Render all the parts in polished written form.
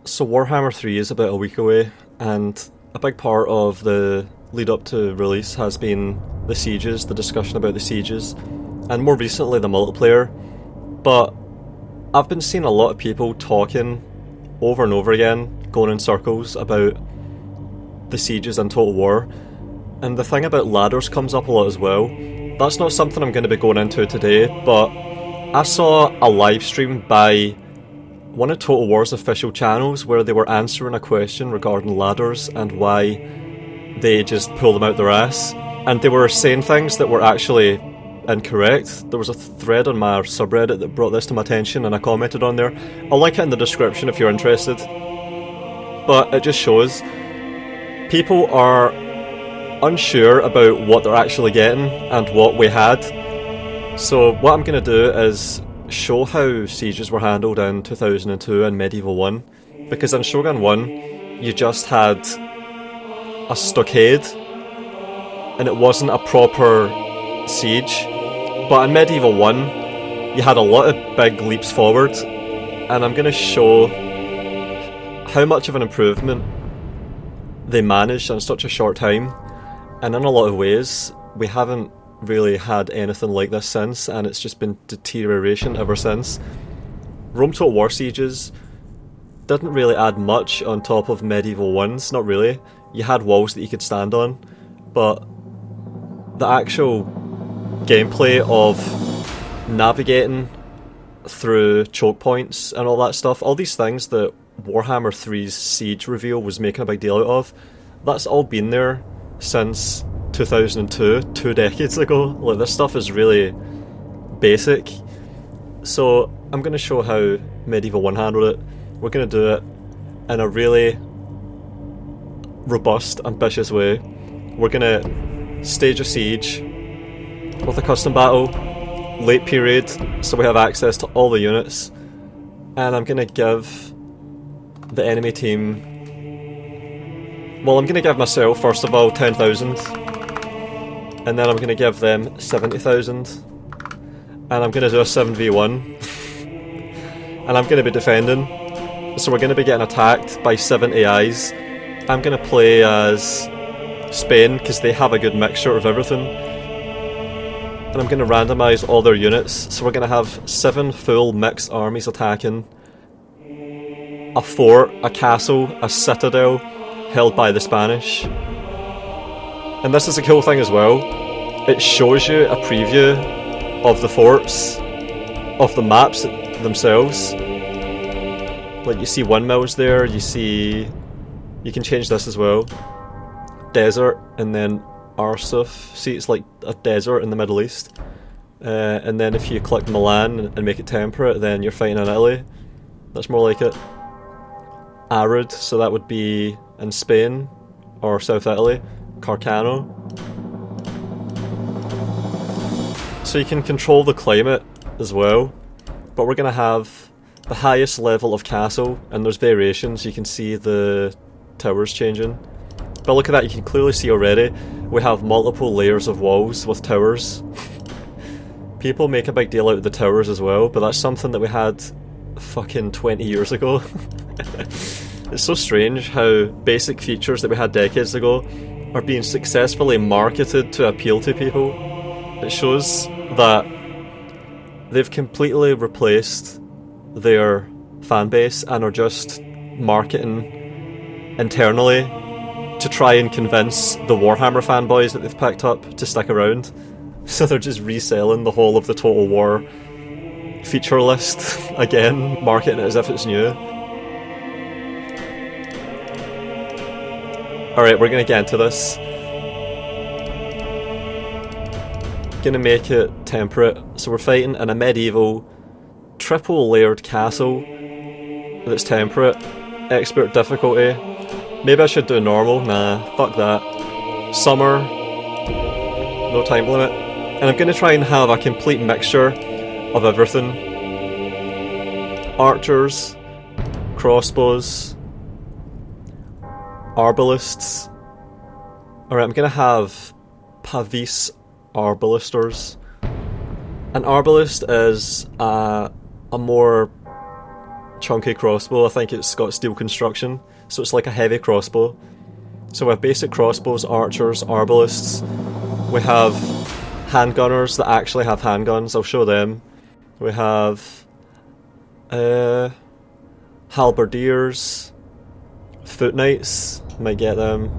So Warhammer 3 is about a week away, and a big part of the lead up to release has been the sieges, the discussion about the sieges, and more recently the multiplayer. But I've been seeing a lot of people talking over and over again, going in circles about the sieges and Total War, and the thing about ladders comes up a lot as well. That's not something I'm going to be going into today, but I saw a live stream by one of Total War's official channels where they were answering a question regarding ladders and why they just pull them out their ass, and they were saying things that were actually incorrect. There was a thread on my subreddit that brought this to my attention and I commented on there. I'll link it in the description if you're interested. But it just shows people are unsure about what they're actually getting and what we had. So what I'm going to do is show how sieges were handled in 2002 and Medieval 1, because in Shogun 1 you just had a stockade and it wasn't a proper siege, but in Medieval 1 you had a lot of big leaps forward, and I'm going to show how much of an improvement they managed in such a short time, and in a lot of ways we haven't really had anything like this since, and it's just been deterioration ever since. Rome Total War sieges didn't really add much on top of Medieval 1's, not really. You had walls that you could stand on, but the actual gameplay of navigating through choke points and all that stuff, all these things that Warhammer 3's siege reveal was making a big deal out of, that's all been there since 2002, 2 decades ago. Like, this stuff is really basic. So I'm going to show how Medieval 1 handled it. We're going to do it in a really robust, ambitious way. We're going to stage a siege with a custom battle, late period, so we have access to all the units, and I'm going to give the enemy team, well, I'm going to give myself first of all 10,000, and then I'm going to give them 70,000, and I'm going to do a 7v1 and I'm going to be defending. So we're going to be getting attacked by 7 AIs. I'm going to play as Spain because they have a good mixture of everything, and I'm going to randomise all their units. So we're going to have 7 full mixed armies attacking a fort, a castle, a citadel held by the Spanish. And this is a cool thing as well, it shows you a preview of the forts, of the maps themselves. Like, you see windmills there, you can change this as well. Desert, and then Arsuf. See, it's like a desert in the Middle East. And then if you click Milan and make it temperate, then you're fighting in Italy. That's more like it. Arid, so that would be in Spain or South Italy. Carcano. So you can control the climate as well, but we're going to have the highest level of castle, and there's variations. You can see the towers changing, but look at that, you can clearly see already we have multiple layers of walls with towers. People make a big deal out of the towers as well, but that's something that we had fucking 20 years ago. It's so strange how basic features that we had decades ago are being successfully marketed to appeal to people. It shows that they've completely replaced their fan base and are just marketing internally to try and convince the Warhammer fanboys that they've picked up to stick around. So they're just reselling the whole of the Total War feature list again, marketing it as if it's new. Alright, we're going to get into this. Going to make it temperate. So we're fighting in a medieval triple layered castle that's temperate. Expert difficulty. Maybe I should do normal. Nah, fuck that. Summer. No time limit. And I'm going to try and have a complete mixture of everything. Archers. Crossbows. Arbalists. Alright, I'm going to have Pavis Arbalisters. An arbalist is a more chunky crossbow. I think it's got steel construction, so it's like a heavy crossbow. So we have basic crossbows, archers, arbalists. We have handgunners that actually have handguns. I'll show them. We have halberdiers, foot knights. Might get them.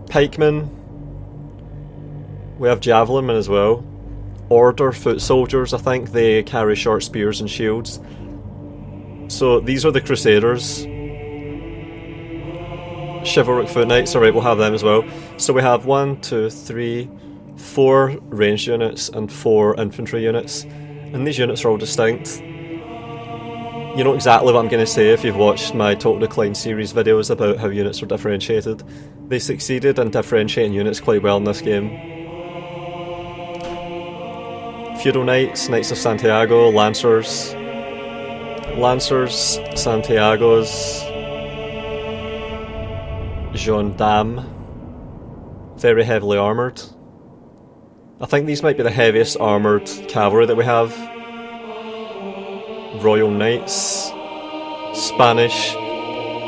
Pikemen. We have javelin men as well. Order foot soldiers, I think they carry short spears and shields. So these are the crusaders. Chivalric foot knights, alright, we'll have them as well. So we have 1, 2, 3, 4 ranged units and 4 infantry units. And these units are all distinct. You know exactly what I'm going to say if you've watched my Total Decline series videos about how units are differentiated. They succeeded in differentiating units quite well in this game. Feudal Knights, Knights of Santiago, Lancers, Santiagos, Gendarmes, very heavily armoured. I think these might be the heaviest armoured cavalry that we have. Royal Knights, Spanish.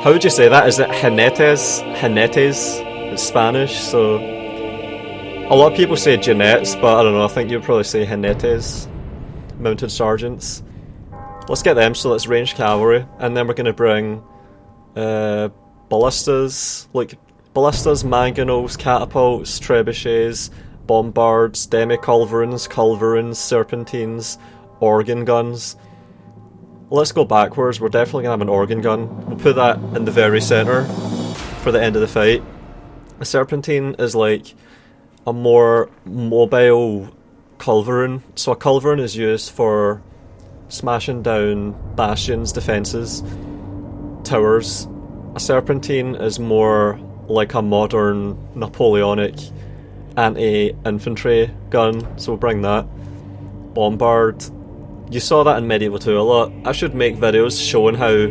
How would you say that? Is it Jinetes? Jinetes? It's Spanish, so a lot of people say Jinetes, but I don't know, I think you'd probably say Jinetes. Mounted Sergeants. Let's get them, so let's range cavalry, and then we're going to bring ballistas, mangonels, catapults, trebuchets, bombards, demi-culverins, serpentines, organ guns. Let's go backwards, we're definitely going to have an organ gun. We'll put that in the very centre for the end of the fight. A serpentine is like a more mobile culverin. So a culverin is used for smashing down bastions, defences, towers. A serpentine is more like a modern Napoleonic anti-infantry gun, so we'll bring that. Bombard. You saw that in Medieval 2 a lot. I should make videos showing how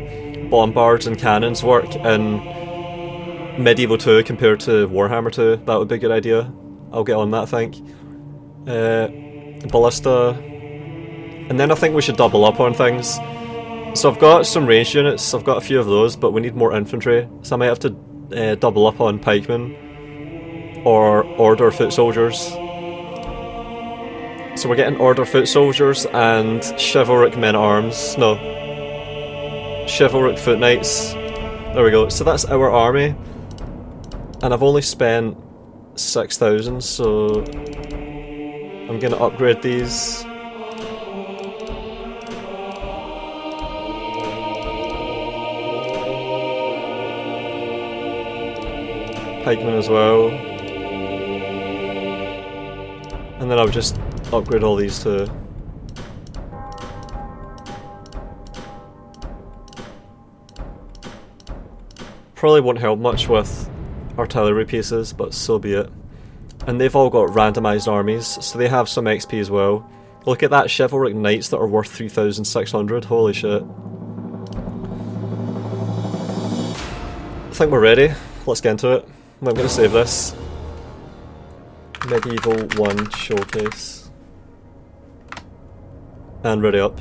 bombards and cannons work in Medieval 2 compared to Warhammer 2. That would be a good idea. I'll get on that, I think. Ballista. And then I think we should double up on things. So I've got some ranged units, I've got a few of those, but we need more infantry. So I might have to double up on pikemen or order foot soldiers. So we're getting order foot soldiers and chivalric men-at-arms. No. Chivalric foot knights. There we go. So that's our army. And I've only spent 6,000, so I'm going to upgrade these. Pikemen as well. And then I'll just upgrade all these too. Probably won't help much with artillery pieces, but so be it. And they've all got randomised armies, so they have some XP as well. Look at that, chivalric knights that are worth 3,600, holy shit. I think we're ready, let's get into it. I'm going to save this. Medieval 1 showcase. And ready up.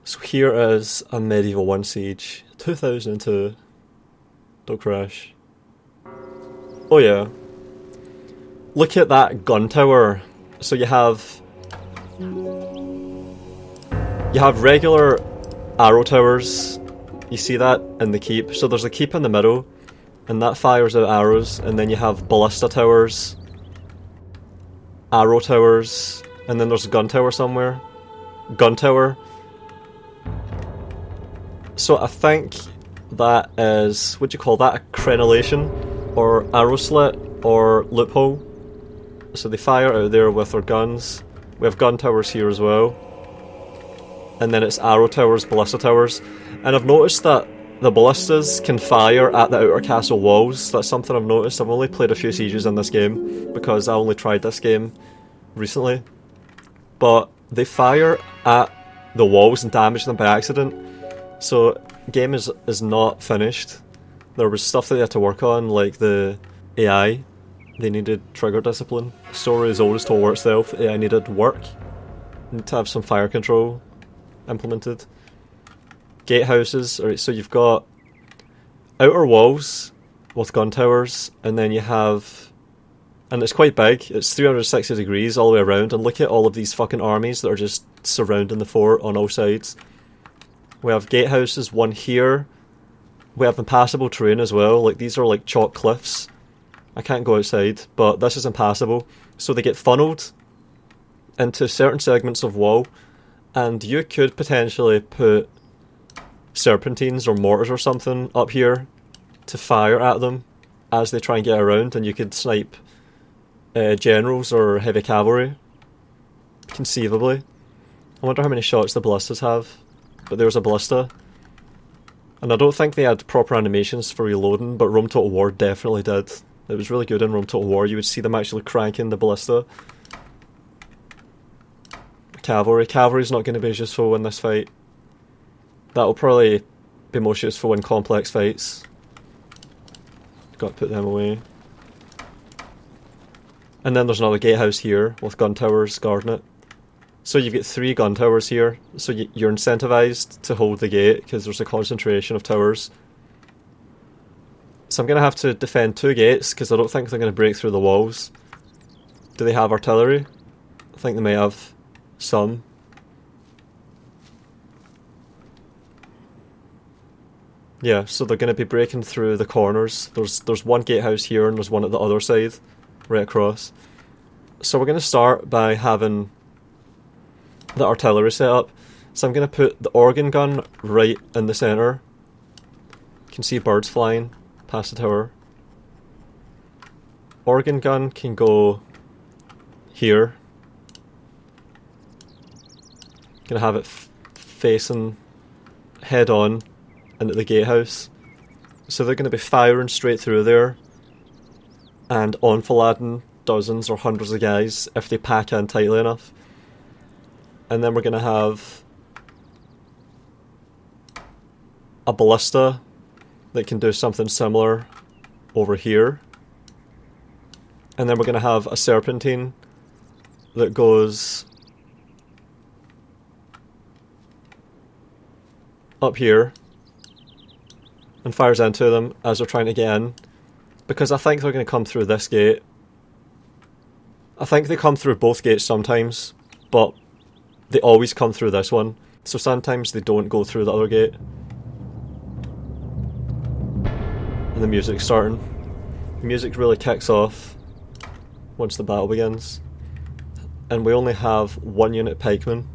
So here is a Medieval 1 siege. 2002. Don't crash. Oh yeah. Look at that gun tower. So you have regular arrow towers. You see that in the keep. So there's a keep in the middle, and that fires out arrows, and then you have ballista towers, arrow towers, and then there's a gun tower somewhere. Gun tower. So I think that is, what do you call that, a crenellation, or arrow slit, or loophole. So they fire out there with their guns. We have gun towers here as well. And then it's arrow towers, ballista towers. And I've noticed that the ballistas can fire at the outer castle walls. That's something I've noticed. I've only played a few sieges in this game, because I only tried this game recently. But they fire at the walls and damage them by accident. So game is not finished. There was stuff that they had to work on, like the AI. They needed trigger discipline. Story is always told itself. AI needed work. Need to have some fire control implemented. Gatehouses. Alright, so you've got outer walls with gun towers, and then you have... And it's quite big. It's 360 degrees all the way around, and look at all of these fucking armies that are just surrounding the fort on all sides. We have gatehouses, one here. We have impassable terrain as well. Like, these are like chalk cliffs. I can't go outside, but this is impassable. So they get funneled into certain segments of wall, and you could potentially put serpentines or mortars or something up here to fire at them as they try and get around, and you could snipe generals or heavy cavalry, conceivably. I wonder how many shots the ballistas have, but there's a ballista. And I don't think they had proper animations for reloading, but Rome Total War definitely did. It was really good in Rome Total War. You would see them actually cranking the ballista. Cavalry's not going to be as useful in this fight. That'll probably be most useful in complex fights. Got to put them away. And then there's another gatehouse here with gun towers guarding it. So you've got 3 gun towers here. So you're incentivized to hold the gate because there's a concentration of towers. So I'm going to have to defend 2 gates because I don't think they're going to break through the walls. Do they have artillery? I think they may have some. Yeah, so they're going to be breaking through the corners. There's one gatehouse here and there's one at the other side, right across. So we're going to start by having the artillery set up. So I'm going to put the organ gun right in the centre. You can see birds flying past the tower. Organ gun can go here. Gonna have it facing head on into the gatehouse. So they're gonna be firing straight through there and enfilading dozens or hundreds of guys if they pack in tightly enough. And then we're gonna have a ballista that can do something similar over here. And then we're going to have a serpentine that goes up here and fires into them as they're trying to get in. Because I think they're going to come through this gate. I think they come through both gates sometimes, but they always come through this one. So sometimes they don't go through the other gate. And the music's starting. The music really kicks off once the battle begins. And we only have 1 unit pikemen.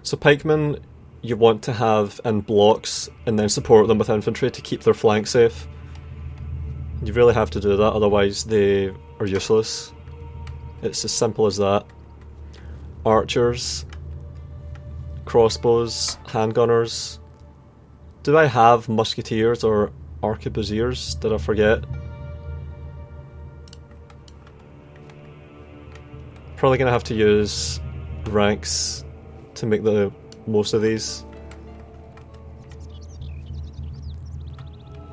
So pikemen you want to have in blocks and then support them with infantry to keep their flank safe. You really have to do that, otherwise they are useless. It's as simple as that. Archers, crossbows, handgunners. Do I have musketeers or arquebusiers? Did I forget? Probably gonna have to use ranks to make the most of these.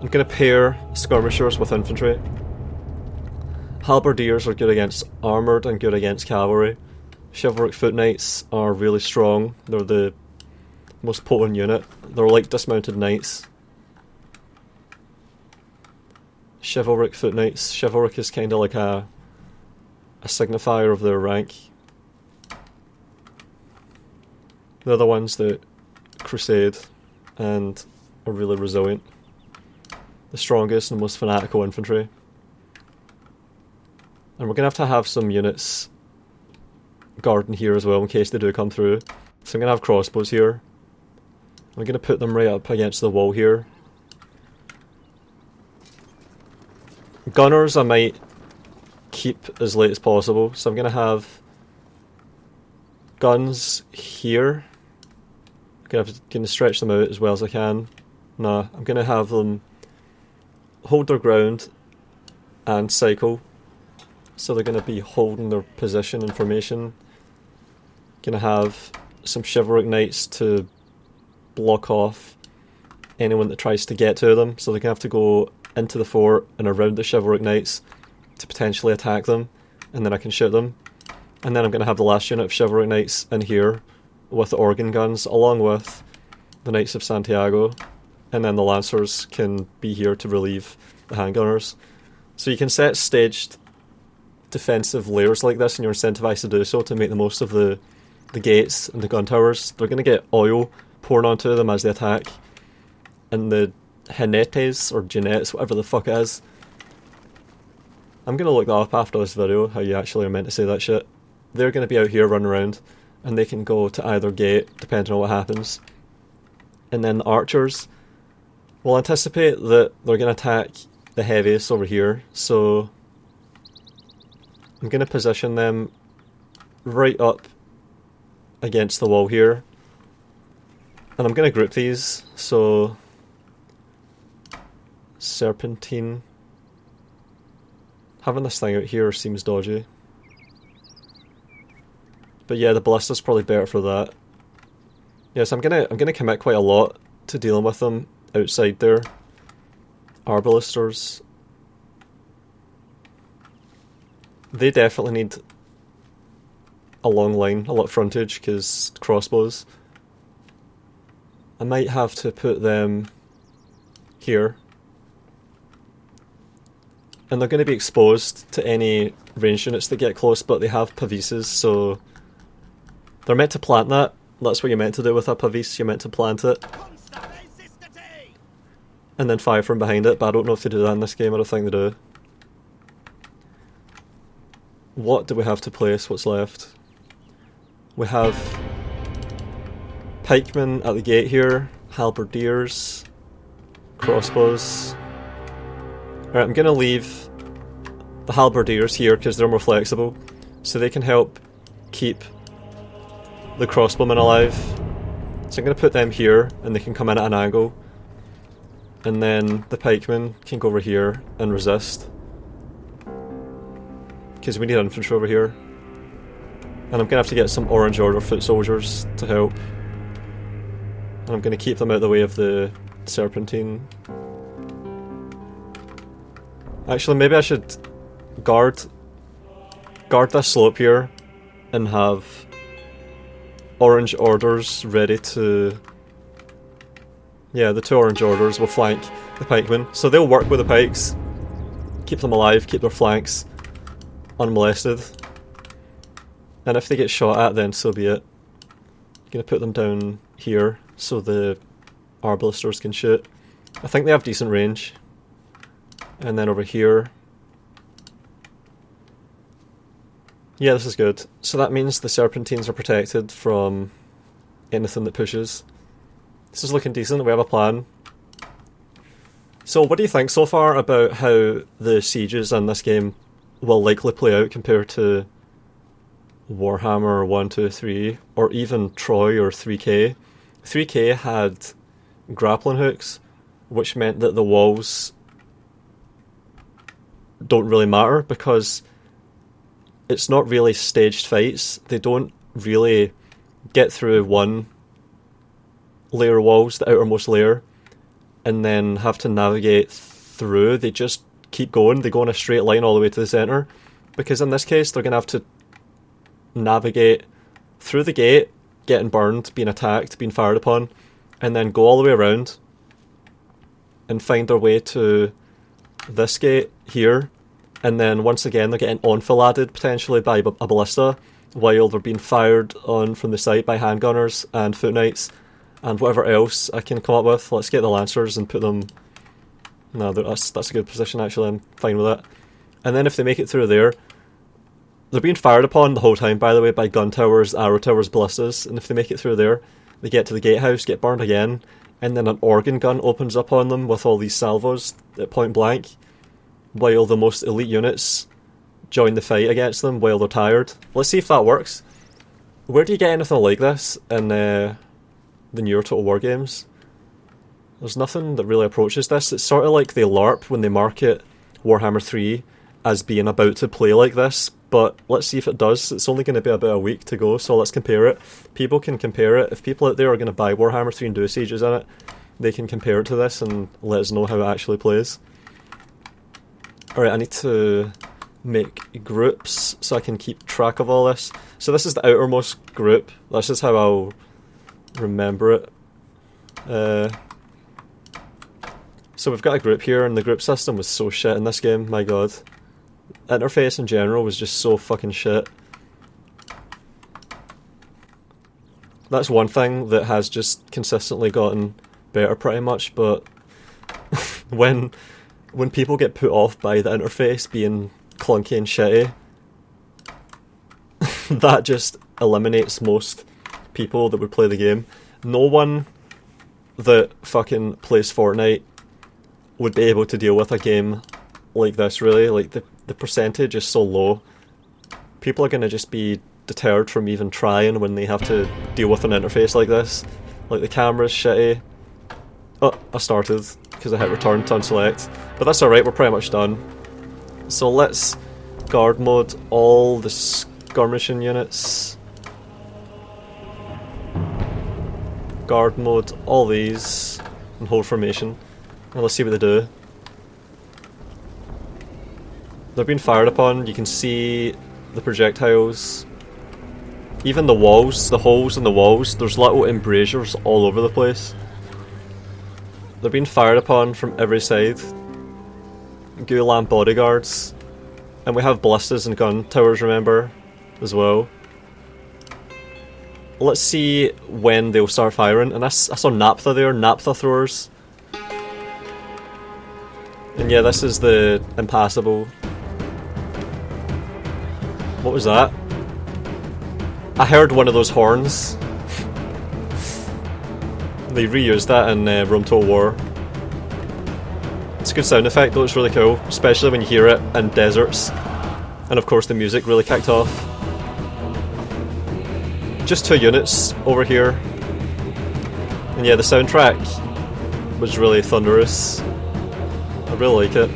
I'm gonna pair skirmishers with infantry. Halberdiers are good against armoured and good against cavalry. Chivalric foot knights are really strong. They're the most potent unit. They're like dismounted knights. Chivalric foot knights. Chivalric is kind of like a signifier of their rank. They're the ones that crusade and are really resilient. The strongest and most fanatical infantry. And we're going to have some units guarding here as well in case they do come through. So I'm going to have crossbows here. I'm going to put them right up against the wall here. Gunners I might keep as late as possible. So I'm going to have guns here. I'm going to stretch them out as well as I can. Nah, I'm going to have them hold their ground and cycle. So they're going to be holding their position and formation. Going to have some chivalric knights to block off anyone that tries to get to them. So they're going to have to go into the fort and around the chivalric knights to potentially attack them, and then I can shoot them. And then I'm going to have the last unit of chivalric knights in here with the organ guns, along with the Knights of Santiago, and then the lancers can be here to relieve the handgunners. So you can set staged defensive layers like this, and you're incentivized to do so to make the most of the gates and the gun towers. They're going to get oil poured onto them as they attack, and the jinetes or jinetes, whatever the fuck it is. I'm going to look that up after this video, how you actually are meant to say that shit. They're going to be out here running around, and they can go to either gate depending on what happens. And then the archers will anticipate that they're going to attack the heaviest over here, so I'm going to position them right up against the wall here, and I'm going to group these. So serpentine, having this thing out here seems dodgy, but yeah, the ballista's probably better for that. Yes, I'm gonna commit quite a lot to dealing with them outside there. Arbalisters, they definitely need a long line, a lot of frontage, because crossbows. I might have to put them here. And they're going to be exposed to any ranged units that get close, but they have pavises, so they're meant to plant that. That's what you're meant to do with a pavis, you're meant to plant it. And then fire from behind it, but I don't know if they do that in this game, I don't think they do. What do we have to place? What's left? We have pikemen at the gate here, halberdiers, crossbows. Alright, I'm going to leave the halberdiers here because they're more flexible, so they can help keep the crossbowmen alive. So I'm going to put them here, and they can come in at an angle. And then the pikemen can go over here and resist, because we need infantry over here. And I'm going to have to get some Orange Order foot soldiers to help. And I'm going to keep them out of the way of the serpentine. Actually, maybe I should guard this slope here and have Orange Orders ready to... Yeah, the two Orange Orders will flank the pikemen. So they'll work with the pikes, keep them alive, keep their flanks unmolested. And if they get shot at, then so be it. I'm going to put them down here so the arbalisters can shoot. I think they have decent range. And then over here. Yeah, this is good. So that means the serpentines are protected from anything that pushes. This is looking decent, we have a plan. So what do you think so far about how the sieges in this game will likely play out compared to Warhammer 1, 2, 3, or even Troy or 3K? 3K had grappling hooks, which meant that the walls don't really matter because it's not really staged fights. They don't really get through one layer of walls, the outermost layer, and then have to navigate through. They just keep going. They go in a straight line all the way to the centre, because in this case they're going to have to navigate through the gate, getting burned, being attacked, being fired upon, and then go all the way around and find their way to this gate here, and then once again they're getting enfiladed potentially by a ballista while they're being fired on from the side by handgunners and foot knights and whatever else I can come up with. Let's get the lancers and put them... No, that's a good position actually, I'm fine with that. And then if they make it through there, they're being fired upon the whole time, by the way, by gun towers, arrow towers, ballistas, and if they make it through there, they get to the gatehouse, get burned again, and then an organ gun opens up on them with all these salvos at point blank, while the most elite units join the fight against them while they're tired. Let's see if that works. Where do you get anything like this in the newer Total War games? There's nothing that really approaches this. It's sort of like they LARP when they market Warhammer 3 as being about to play like this, but let's see if it does. It's only going to be about a week to go, so let's compare it. People can compare it. If people out there are going to buy Warhammer 3 and do sieges in it, they can compare it to this and let us know how it actually plays. Alright, I need to make groups so I can keep track of all this. So this is the outermost group. This is how I'll remember it. So we've got a group here, and the group system was so shit in this game, my god. Interface in general was just so fucking shit. That's one thing that has just consistently gotten better pretty much, but when people get put off by the interface being clunky and shitty, that just eliminates most people that would play the game. No one that fucking plays Fortnite would be able to deal with a game like this, really. Like, the percentage is so low. People are going to just be deterred from even trying when they have to deal with an interface like this. Like, the camera's shitty. Oh, I started because I hit return to unselect. But that's alright, we're pretty much done. So let's guard mode all the skirmishing units. Guard mode all these and hold formation. And let's see what they do. They're being fired upon. You can see the projectiles. Even the walls, the holes in the walls, there's little embrasures all over the place. They're being fired upon from every side. Gulam bodyguards. And we have ballistas and gun towers, remember, as well. Let's see when they'll start firing. And I saw naphtha there, naphtha throwers. And yeah, this is the impassable. What was that? I heard one of those horns. They reused that in Rome Total War. It's a good sound effect though, it's really cool, especially when you hear it in deserts. And of course the music really kicked off. Just 2 units over here. And yeah, the soundtrack was really thunderous. I really like it.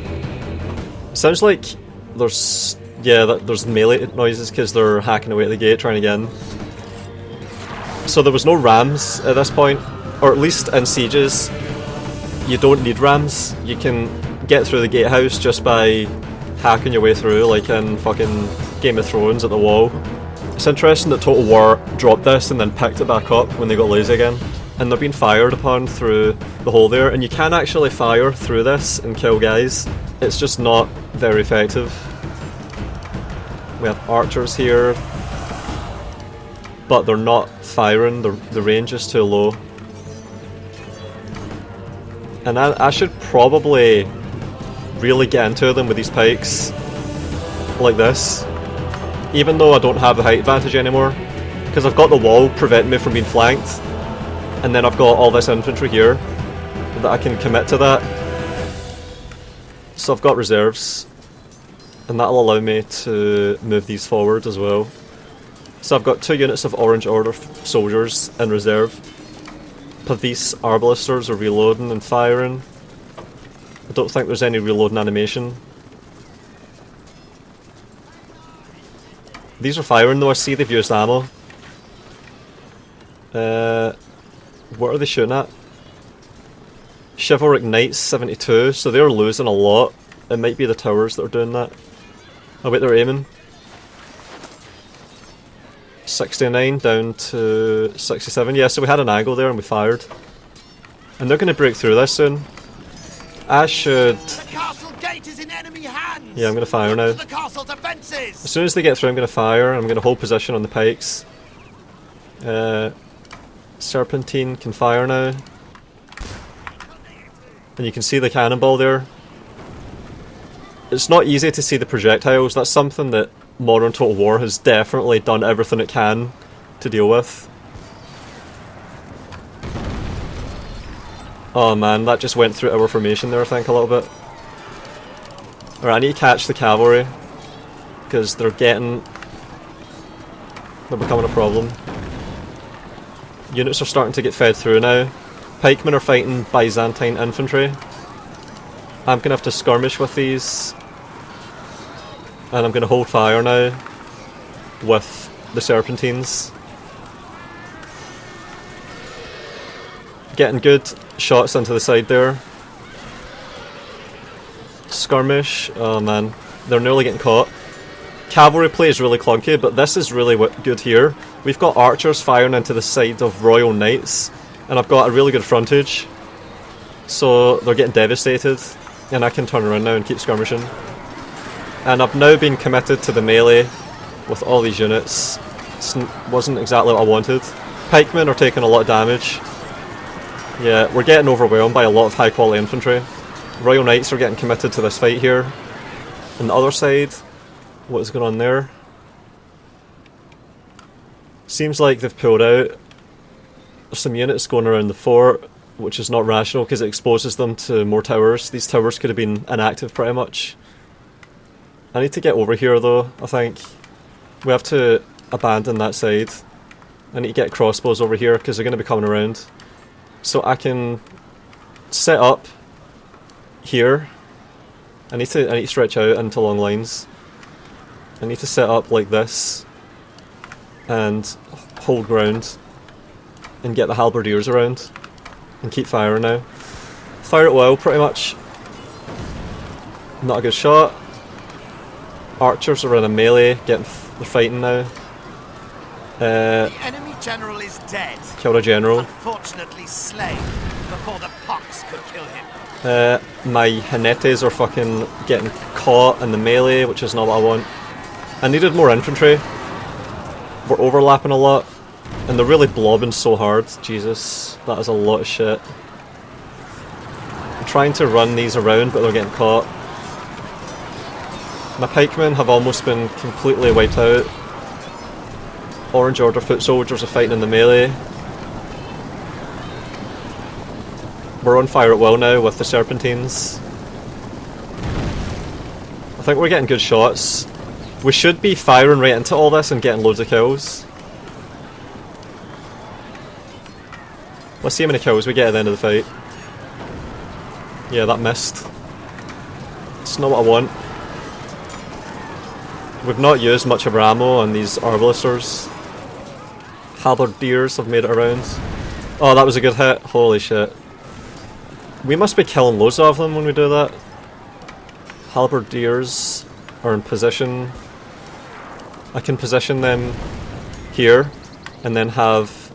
It sounds like there's melee noises because they're hacking away at the gate trying to get in. So there was no rams at this point, or at least in sieges you don't need rams. You can get through the gatehouse just by hacking your way through, like in fucking Game of Thrones at the wall. It's interesting that Total War dropped this and then picked it back up when they got lazy again. And they're being fired upon through the hole there, and you can actually fire through this and kill guys. It's just not very effective. We have archers here, but they're not firing, the range is too low. And I should probably really get into them with these pikes, like this. Even though I don't have the height advantage anymore, because I've got the wall preventing me from being flanked. And then I've got all this infantry here that I can commit to that. So I've got reserves, and that'll allow me to move these forward as well. So I've got 2 units of Orange Order soldiers in reserve. Pavis arbalisters are reloading and firing. I don't think there's any reloading animation. These are firing though, I see they've used ammo. What are they shooting at? Chivalric Knights 72, so they're losing a lot. It might be the towers that are doing that. Oh wait, they're aiming. 69 down to 67. Yeah, so we had an angle there and we fired. And they're going to break through this soon. I should... The castle gate is in enemy hands. Yeah, I'm going to fire now. The castle defenses. As soon as they get through, I'm going to fire. I'm going to hold position on the pikes. Serpentine can fire now. And you can see the cannonball there. It's not easy to see the projectiles. That's something that modern Total War has definitely done everything it can to deal with. Oh man, that just went through our formation there, I think, a little bit. Alright, I need to catch the cavalry, because they're becoming a problem. Units are starting to get fed through now. Pikemen are fighting Byzantine infantry. I'm going to have to skirmish with these. And I'm going to hold fire now with the Serpentines. Getting good shots into the side there. skirmish. Oh man, they're nearly getting caught. Cavalry play is really clunky, but this is really good here. We've got archers firing into the side of Royal Knights, and I've got a really good frontage. So they're getting devastated, and I can turn around now and keep skirmishing. And I've now been committed to the melee with all these units. Wasn't exactly what I wanted. Pikemen are taking a lot of damage. Yeah, we're getting overwhelmed by a lot of high quality infantry. Royal Knights are getting committed to this fight here. On the other side, what is going on there? Seems like they've pulled out. There's some units going around the fort, which is not rational because it exposes them to more towers. These towers could have been inactive pretty much. I need to get over here though, I think. We have to abandon that side. I need to get crossbows over here because they're going to be coming around. So I can set up here. I need to stretch out into long lines. I need to set up like this and hold ground and get the halberdiers around and keep firing now. Fire it well, pretty much. Not a good shot. Archers are in a melee, they're fighting now. The enemy general is dead. Killed a general. Unfortunately slain before the pox could kill him. My Hanetes are fucking getting caught in the melee, which is not what I want. I needed more infantry. We're overlapping a lot. And they're really blobbing so hard. Jesus, that is a lot of shit. I'm trying to run these around, but they're getting caught. My pikemen have almost been completely wiped out. Orange Order foot soldiers are fighting in the melee. We're on fire at will now with the serpentines. I think we're getting good shots. We should be firing right into all this and getting loads of kills. Let's see how many kills we get at the end of the fight. Yeah, that missed. It's not what I want. We've not used much of our ammo on these arbalisters. Halberdiers have made it around. Oh, that was a good hit. Holy shit. We must be killing loads of them when we do that. Halberdiers are in position. I can position them here and then have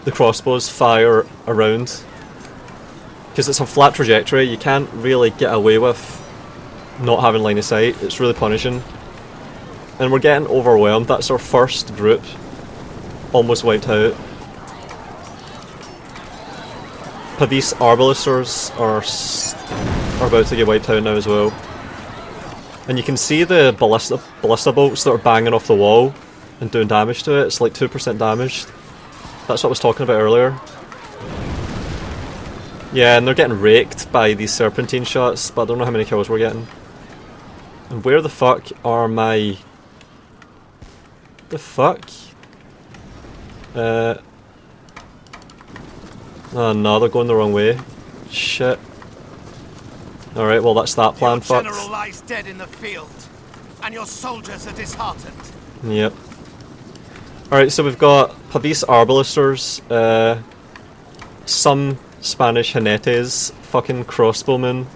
the crossbows fire around. Because it's a flat trajectory, you can't really get away with not having line of sight. It's really punishing. And we're getting overwhelmed. That's our first group. Almost wiped out. But these arbalisters are about to get wiped out now as well. And you can see the ballista bolts that are banging off the wall and doing damage to it. It's like 2% damage. That's what I was talking about earlier. Yeah, and they're getting raked by these serpentine shots, but I don't know how many kills we're getting. And where the fuck are my... The fuck? Oh no, they're going the wrong way. Shit. Alright, well that's that plan fucked. Your general lies dead in the field, and your soldiers are disheartened. Yep. Alright, so we've got Pavis arbalisters, some Spanish jinetes, fucking crossbowmen.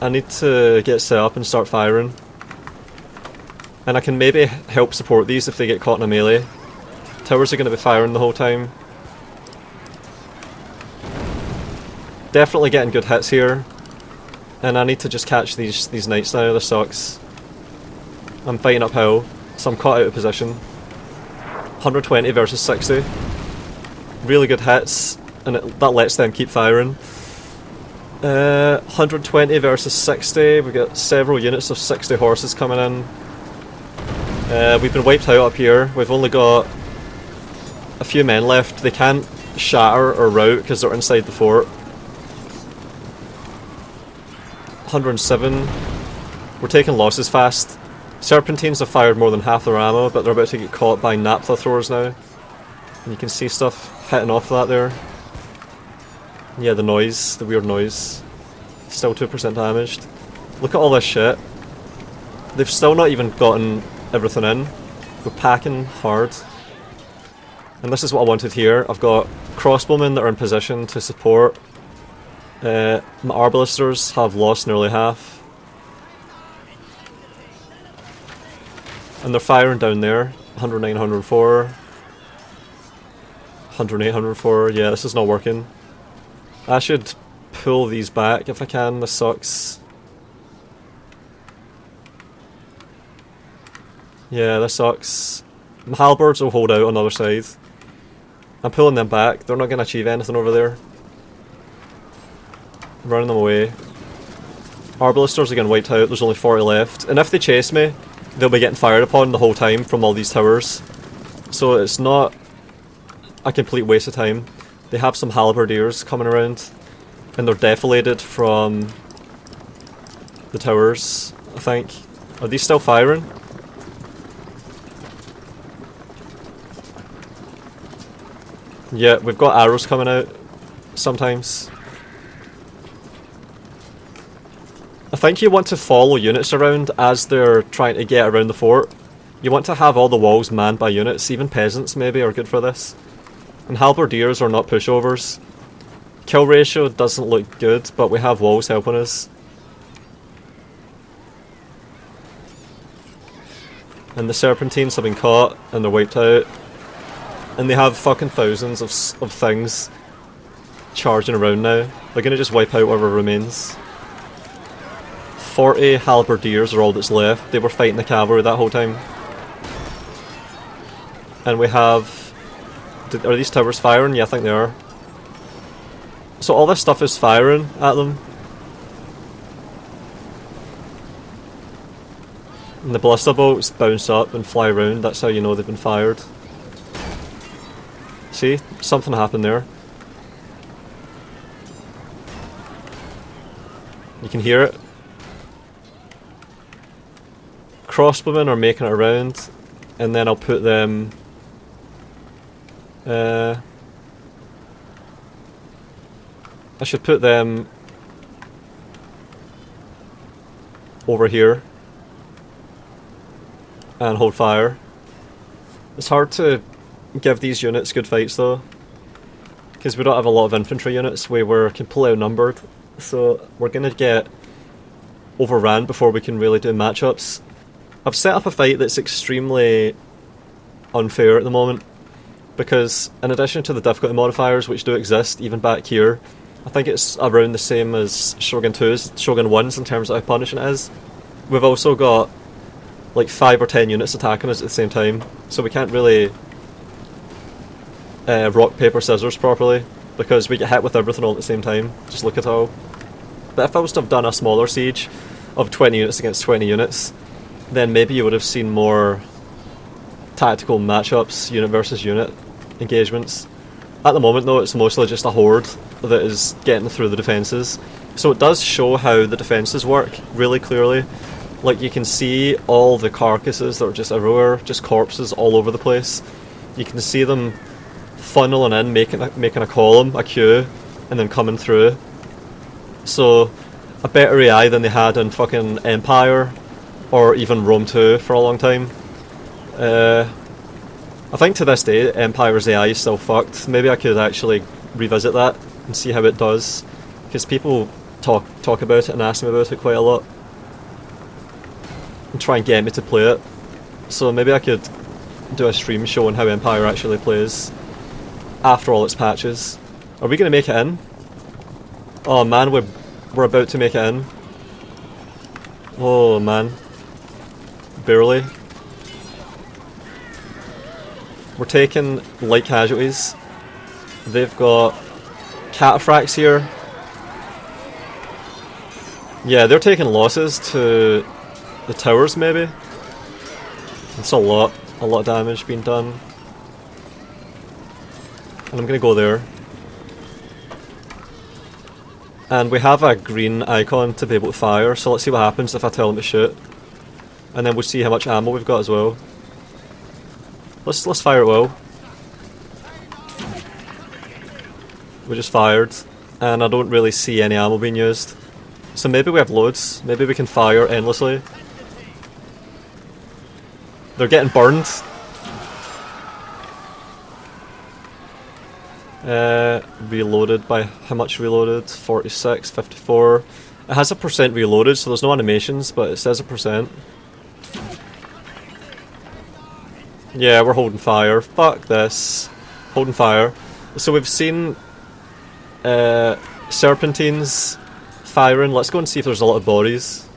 I need to get set up and start firing. And I can maybe help support these if they get caught in a melee. Towers are going to be firing the whole time. Definitely getting good hits here. And I need to just catch these knights now, this sucks. I'm fighting uphill, so I'm caught out of position. 120 versus 60. Really good hits, and that lets them keep firing. 120 versus 60, we've got several units of 60 horses coming in. We've been wiped out up here, we've only got a few men left. They can't shatter or rout because they're inside the fort. 107. We're taking losses fast. Serpentines have fired more than half their ammo, but they're about to get caught by naphtha throwers now. And you can see stuff hitting off that there. Yeah, the noise, the weird noise. Still 2% damaged. Look at all this shit. They've still not even gotten everything in. We're packing hard. And this is what I wanted here. I've got crossbowmen that are in position to support. My arbalisters have lost nearly half. And they're firing down there. 109, 104. 108, 104. Yeah, this is not working. I should pull these back if I can. This sucks. Yeah, this sucks. My halberds will hold out on the other side. I'm pulling them back. They're not going to achieve anything over there. I'm running them away. Arbalisters are getting wiped out. There's only 40 left. And if they chase me, they'll be getting fired upon the whole time from all these towers. So it's not a complete waste of time. They have some halberdiers coming around. And they're defolated from the towers, I think. Are these still firing? Yeah, we've got arrows coming out sometimes. I think you want to follow units around as they're trying to get around the fort. You want to have all the walls manned by units. Even peasants maybe are good for this. And halberdiers are not pushovers. Kill ratio doesn't look good, but we have walls helping us. And the serpentines have been caught and they're wiped out. And they have fucking thousands of things charging around now. They're gonna just wipe out whatever remains. 40 halberdiers are all that's left. They were fighting the cavalry that whole time. And we have... Are these towers firing? Yeah, I think they are. So all this stuff is firing at them. And the ballista bolts bounce up and fly around. That's how you know they've been fired. See? Something happened there. You can hear it. Crossbowmen are making it around. And then I'll put them... I should put them over here and hold fire. It's hard to give these units good fights though, because we don't have a lot of infantry units. We were completely outnumbered, so we're gonna get overran before we can really do matchups. I've set up a fight that's extremely unfair at the moment, because in addition to the difficulty modifiers which do exist even back here, I think it's around the same as Shogun 2's, Shogun 1's in terms of how punishing it is. We've also got like 5 or 10 units attacking us at the same time, so we can't really rock, paper, scissors properly, because we get hit with everything all at the same time. Just look at it all. But if I was to have done a smaller siege of 20 units against 20 units, then maybe you would have seen more tactical matchups, unit versus unit engagements. At the moment though, it's mostly just a horde that is getting through the defences. So it does show how the defences work really clearly. Like, you can see all the carcasses that are just everywhere, just corpses all over the place. You can see them funneling in, making a column, a queue, and then coming through. So, a better AI than they had in fucking Empire, or even Rome 2 for a long time. I think to this day, Empire's AI is still fucked. Maybe I could actually revisit that and see how it does, because people talk about it and ask me about it quite a lot, and try and get me to play it. So maybe I could do a stream showing how Empire actually plays after all its patches. Are we going to make it in? Oh man, we're about to make it in. Oh man. Barely. We're taking light casualties. They've got cataphracts here. Yeah, they're taking losses to the towers maybe. It's a lot of damage being done. And I'm gonna go there. And we have a green icon to be able to fire, so let's see what happens if I tell him to shoot. And then we'll see how much ammo we've got as well. Let's fire it well. We just fired, and I don't really see any ammo being used. So maybe we have loads, maybe we can fire endlessly. They're getting burned. Reloaded by how much reloaded? 46, 54. It has a percent reloaded, so there's no animations, but it says a percent. Yeah, we're holding fire. Fuck this. Holding fire. So we've seen serpentines firing. Let's go and see if there's a lot of bodies.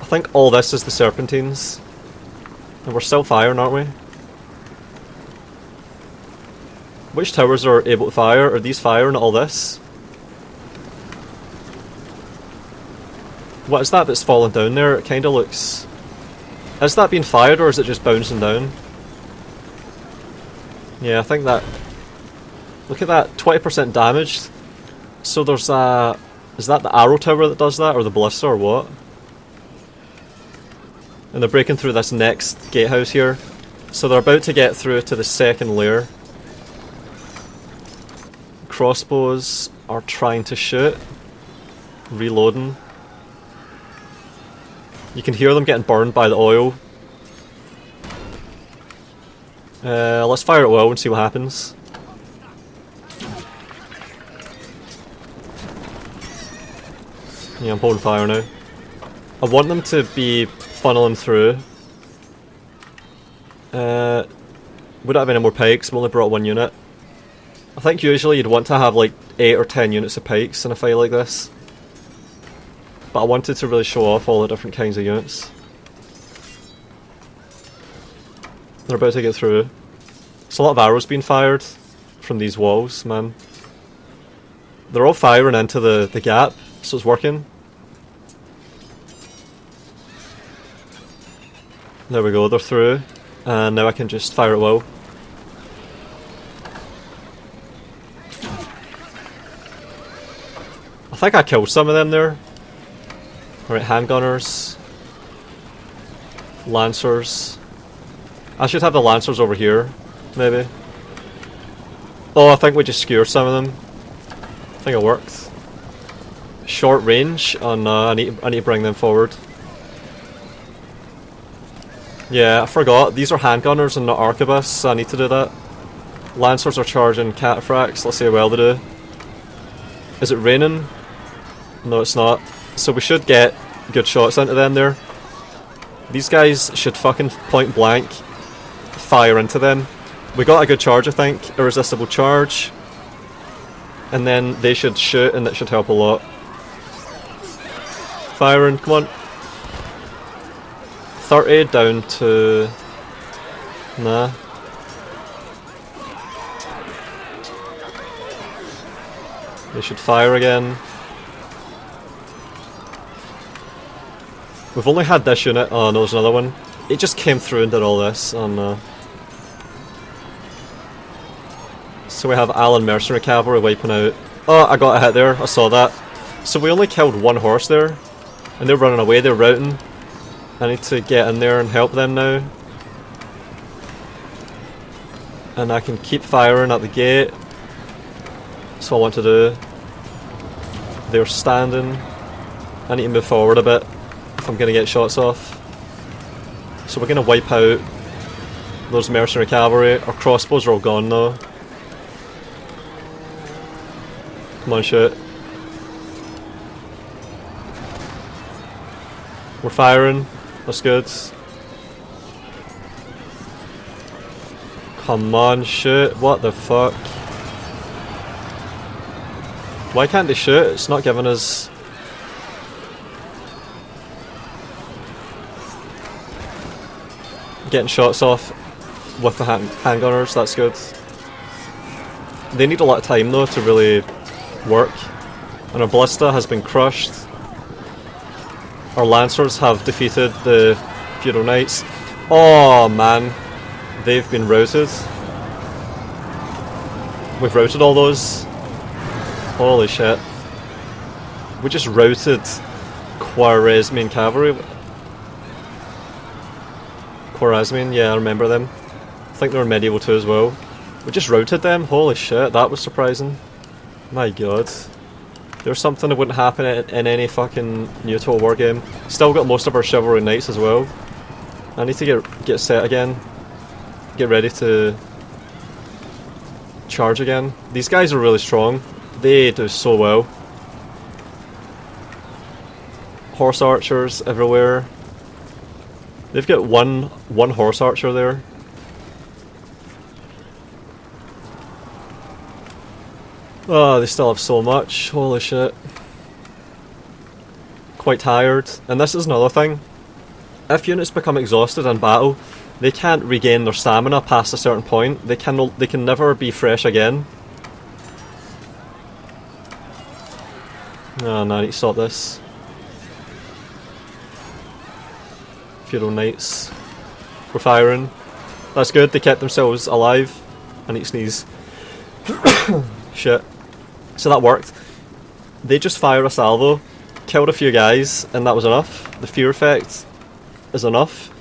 I think all this is the serpentines. And we're still firing, aren't we? Which towers are able to fire? Are these firing at all this? What is that that's fallen down there? It kinda looks... Is that being fired or is it just bouncing down? Yeah, I think that... Look at that, 20% damage. So there's a... Is that the arrow tower that does that, or the ballista, or what? And they're breaking through this next gatehouse here. So they're about to get through to the second layer. Crossbows are trying to shoot. Reloading. You can hear them getting burned by the oil. Let's fire at will and see what happens. Yeah, I'm holding fire now. I want them to be funneling through. We don't have any more pikes, we only brought one unit. I think usually you'd want to have like 8 or 10 units of pikes in a fight like this. But I wanted to really show off all the different kinds of units. They're about to get through. There's a lot of arrows being fired from these walls, man. They're all firing into the gap, so it's working. There we go, they're through. And now I can just fire at will. I think I killed some of them there. Alright, handgunners. Lancers. I should have the lancers over here, maybe. Oh, I think we just skewered some of them. I think it worked. Short range? Oh no, I need to bring them forward. Yeah, I forgot. These are handgunners and not arquebuses, so I need to do that. Lancers are charging cataphracts. Let's see how well they do. Is it raining? No, it's not. So we should get good shots into them there. These guys should fucking point blank fire into them. We got a good charge, I think. Irresistible charge. And then they should shoot, and that should help a lot. Firing, come on. 30 down to... Nah. They should fire again. We've only had this unit. Oh no, there's another one. It just came through and did all this. Oh no. So we have Allen Mercenary Cavalry wiping out. Oh, I got a hit there. I saw that. So we only killed one horse there. And they're running away. They're routing. I need to get in there and help them now. And I can keep firing at the gate. That's what I want to do. They're standing. I need to move forward a bit if I'm going to get shots off. So we're going to wipe out those mercenary cavalry. Our crossbows are all gone though. Come on, shoot. We're firing. That's good. Come on, shoot. What the fuck? Why can't they shoot? It's not giving us... Getting shots off with the handgunners, that's good. They need a lot of time though to really work. And our ballista has been crushed. Our lancers have defeated the feudal knights. Oh man, they've been routed. We've routed all those. Holy shit. We just routed Khwarezmian cavalry. Khwarezmian, yeah, I remember them. I think they were medieval too as well. We just routed them. Holy shit, that was surprising. My god. There's something that wouldn't happen in any fucking new Total War game. Still got most of our chivalry knights as well. I need to get set again. Get ready to charge again. These guys are really strong. They do so well. Horse archers everywhere. They've got one horse archer there. Oh, they still have so much. Holy shit. Quite tired. And this is another thing. If units become exhausted in battle, they can't regain their stamina past a certain point. They can never be fresh again. Oh no, I need to stop this. Feudal Knights. We're firing. That's good, they kept themselves alive. I need to sneeze. Shit. So that worked. They just fired a salvo, killed a few guys, and that was enough. The fear effect is enough.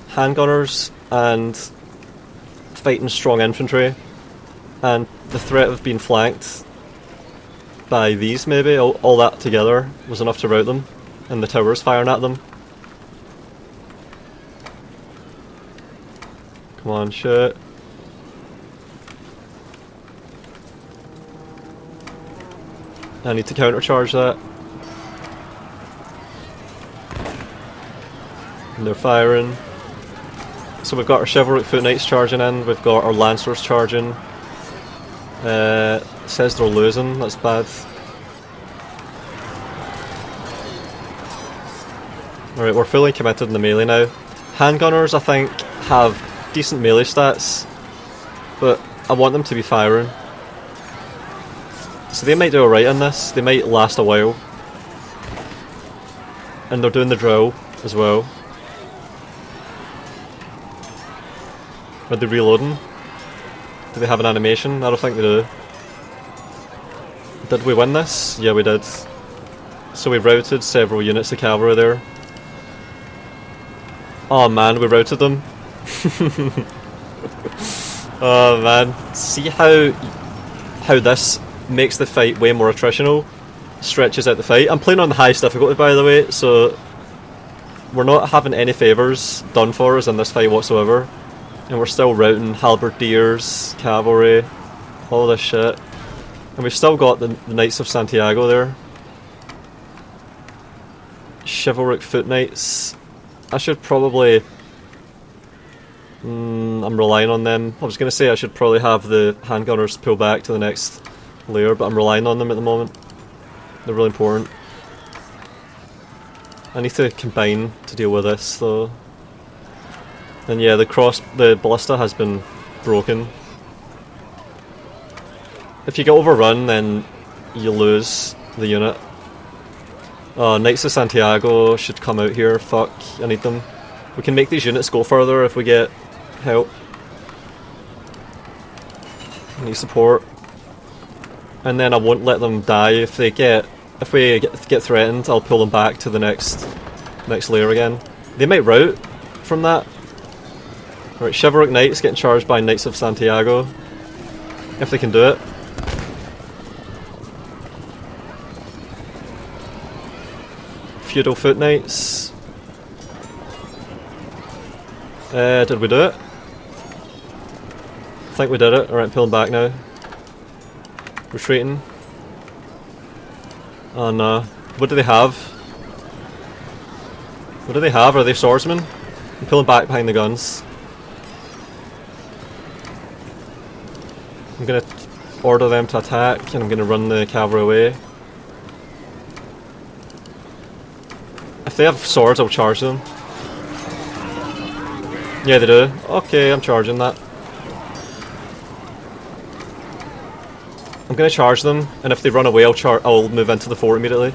Handgunners and fighting strong infantry, and the threat of being flanked by these maybe, all that together was enough to rout them, and the towers firing at them. Come on, shit. I need to countercharge that. And they're firing. So we've got our chivalric foot knights charging in, we've got our lancers charging. It says they're losing, that's bad. Alright, we're fully committed in the melee now. Handgunners, I think, have decent melee stats, but I want them to be firing. So they might do alright in this, they might last a while. And they're doing the drill as well. Are they reloading? Do they have an animation? I don't think they do. Did we win this? Yeah, we did. So we routed several units of cavalry there. Oh man, we routed them. Oh man. See how this makes the fight way more attritional? Stretches out the fight. I'm playing on the highest difficulty, by the way, so we're not having any favours done for us in this fight whatsoever. And we're still routing halberdiers, cavalry, all this shit. And we've still got the Knights of Santiago there. Chivalric foot knights. I should probably... I'm relying on them. I was going to say I should probably have the handgunners pull back to the next layer, but I'm relying on them at the moment. They're really important. I need to combine to deal with this though. And yeah, the ballista has been broken. If you get overrun, then you lose the unit. Oh, Knights of Santiago should come out here. Fuck, I need them. We can make these units go further if we get help. I need support. And then I won't let them die if we get threatened. I'll pull them back to the next layer again. They might rout from that. Right, Chivalric Knights getting charged by Knights of Santiago. If they can do it. Feudal Foot Knights. Did we do it? I think we did it. Alright, pulling back now. Retreating. Oh no. What do they have? What do they have? Are they swordsmen? I'm pulling back behind the guns. I'm gonna order them to attack and I'm gonna run the cavalry away. If they have swords, I'll charge them. Yeah, they do. Okay, I'm charging that. I'm gonna charge them, and if they run away, I'll move into the fort immediately.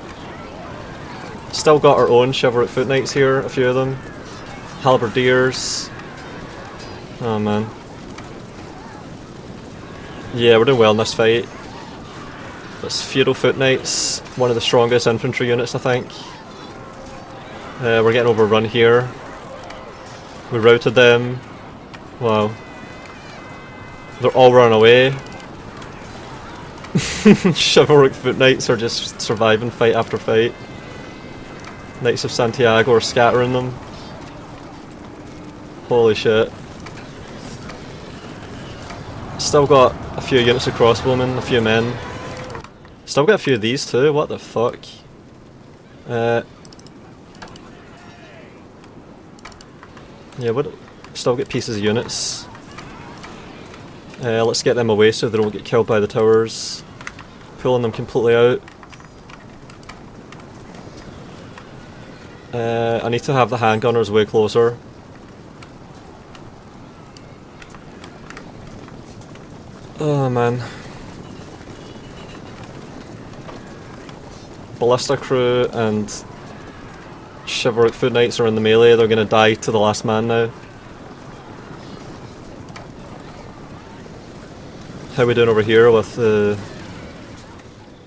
Still got our own chivalric foot knights here, a few of them. Halberdiers. Oh man. Yeah, we're doing well in this fight. That's Feudal Foot Knights, one of the strongest infantry units, I think. We're getting overrun here. We routed them. Wow. They're all running away. Chivalric Foot Knights are just surviving fight after fight. Knights of Santiago are scattering them. Holy shit. Still got A few units of crossbowmen, a few men. Still got a few of these too, what the fuck? Yeah, what? Still get pieces of units. Let's get them away so they don't get killed by the towers. Pulling them completely out. I need to have the handgunners way closer. Oh man. Ballista crew and chivalric foot knights are in the melee. They're gonna die to the last man now. How we doing over here with a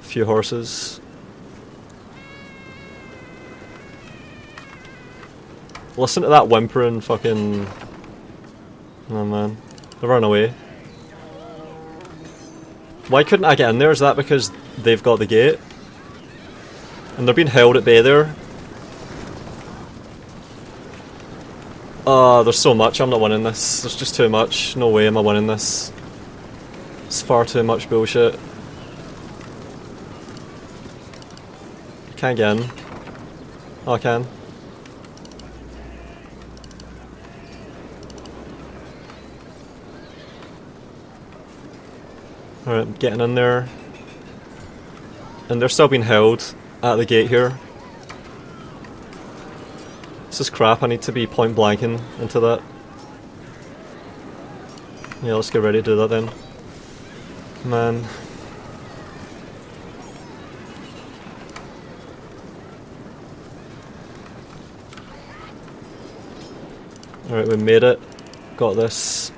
few horses? Listen to that whimpering fucking... Oh man. They're running away. Why couldn't I get in there? Is that because they've got the gate? And they're being held at bay there? Oh, there's so much. I'm not winning this. There's just too much. No way am I winning this. It's far too much bullshit. Can't get in. Oh, I can. Alright, getting in there. And they're still being held at the gate here. This is crap, I need to be point blanking into that. Yeah, let's get ready to do that then. Man. Alright, we made it. Got this.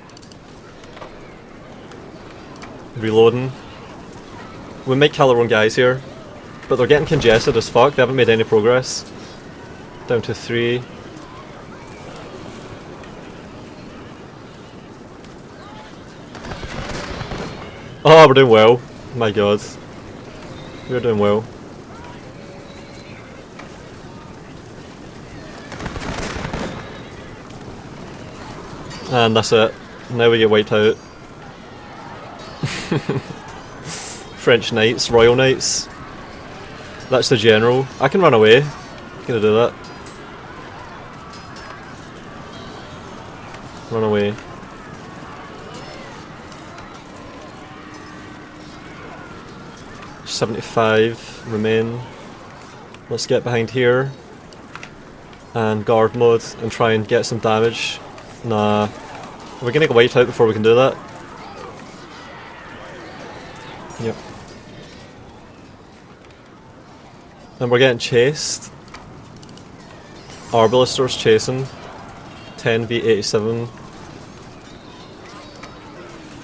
Reloading. We might kill our own guys here, but they're getting congested as fuck. They haven't made any progress. Down to 3. Oh, we're doing well. My god. We're doing well. And that's it. Now we get wiped out. French knights, royal knights. That's the general. I can run away. Gonna do that. Run away. $75 remain. Let's get behind here and guard mode and try and get some damage. Nah, we're gonna get wiped out before we can do that. Yep. And we're getting chased. Arbalister's chasing. 10v87.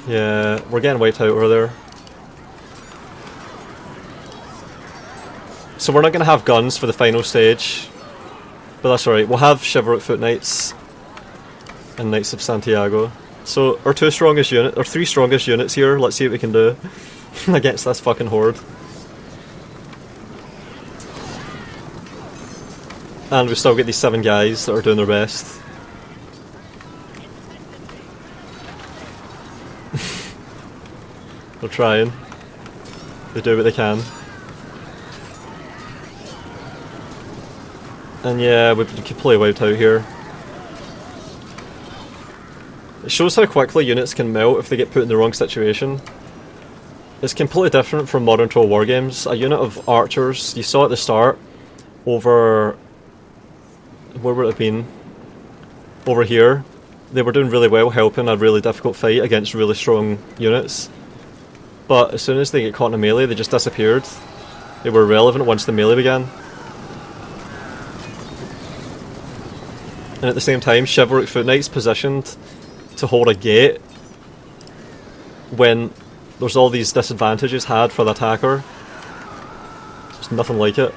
Yeah, we're getting wiped out over there. So we're not going to have guns for the final stage. But that's alright, we'll have chivalric foot knights and Knights of Santiago. So our 3 strongest units here, let's see what we can do against this fucking horde. And we still get these 7 guys that are doing their best. They're trying. They do what they can. And yeah, we've been completely wiped out here. It shows how quickly units can melt if they get put in the wrong situation. It's completely different from modern Total War games. A unit of archers, you saw at the start, over... where would it have been? Over here. They were doing really well helping a really difficult fight against really strong units. But as soon as they get caught in a melee, they just disappeared. They were irrelevant once the melee began. And at the same time, chivalric foot knights positioned to hold a gate when there's all these disadvantages had for the attacker. There's nothing like it.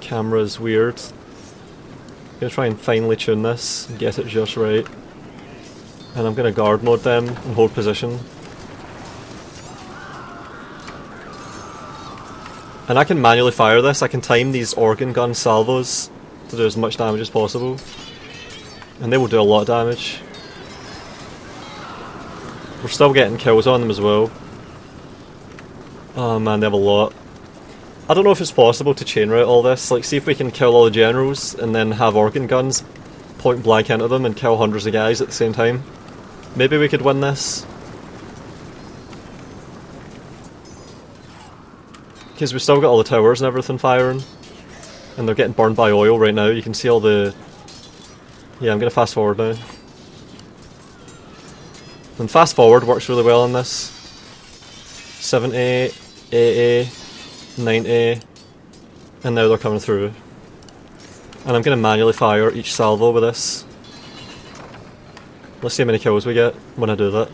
Camera's weird. I'm gonna try and finely tune this and get it just right. And I'm gonna guard mode them and hold position. And I can manually fire this. I can time these organ gun salvos to do as much damage as possible. And they will do a lot of damage. We're still getting kills on them as well. Oh man, they have a lot. I don't know if it's possible to chain route all this. Like, see if we can kill all the generals and then have organ guns point blank into them and kill hundreds of guys at the same time. Maybe we could win this. Because we still got all the towers and everything firing. And they're getting burned by oil right now. You can see all the... Yeah, I'm going to fast forward now. And fast forward works really well on this. 7A, 8A, 9A, and now they're coming through. And I'm going to manually fire each salvo with this. Let's see how many kills we get when I do that.